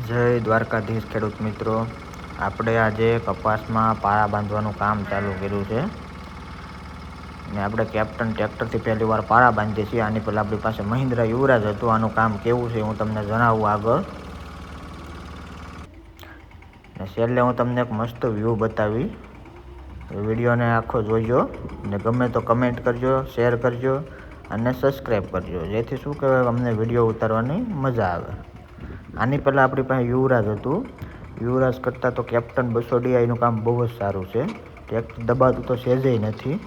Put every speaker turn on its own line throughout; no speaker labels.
જય દ્વારકાધીશ ખેડૂત મિત્રો, આપણે આજે કપાસમાં પાળા બાંધવાનું કામ ચાલુ કર્યું છે ને આપણે કેપ્ટન ટ્રેક્ટરથી પહેલી વાર પાળા બાંધીએ છીએ. આની પહેલાં આપણી પાસે મહિન્દ્રા યુવરાજ હતું. આનું કામ કેવું છે હું તમને જણાવું આગળ, ને છેલ્લે હું તમને એક મસ્ત વ્યૂ બતાવી. વિડીયોને આખો જોઈજો ને ગમે તો કમેન્ટ કરજો, શેર કરજો અને સબસ્ક્રાઈબ કરજો, જેથી શું કહેવાય અમને વિડીયો ઉતારવાની મજા આવે. આની પહેલાં આપણી પાસે યુવરાજ હતું. યુવરાજ કરતાં તો કેપ્ટન 200 DIનું કામ બહુ જ સારું છે. ટ્રેક્ટર દબાતું તો સહેજેય નથી,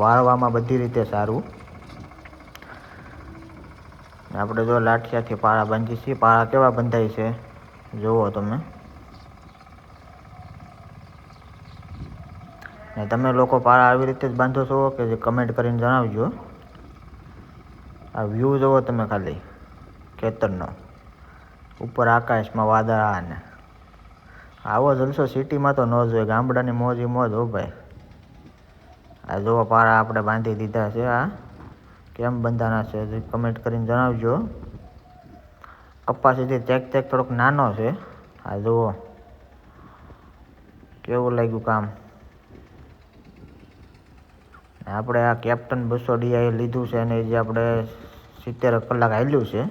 વાળવામાં બધી રીતે સારું. આપણે જો લાઠિયાથી પાળા બાંધીએ છીએ. પાળા કેવા બંધાય છે જુઓ તમે. ને તમે લોકો પાળા આવી રીતે જ બાંધો છો કે જે કમેન્ટ કરીને જણાવજો. આ વ્યૂ જુઓ તમે ખાલી ખેતરનો, ઉપર આકાશમાં વાદળા, ને આવો જલસો સિટીમાં તો ન જોઈએ. ગામડાની મોજ મોજ હો ભાઈ. આ જુઓ પાળા આપણે બાંધી દીધા છે. આ કેમ બંધાના છે કમેન્ટ કરીને જણાવજો. કપાસ હજી ચેક થોડોક નાનો છે. આ જુઓ કેવું લાગ્યું કામ. આપણે આ કેપ્ટન 200 DI લીધું છે અને જે આપણે 70 કલાક હાલ્યું છે.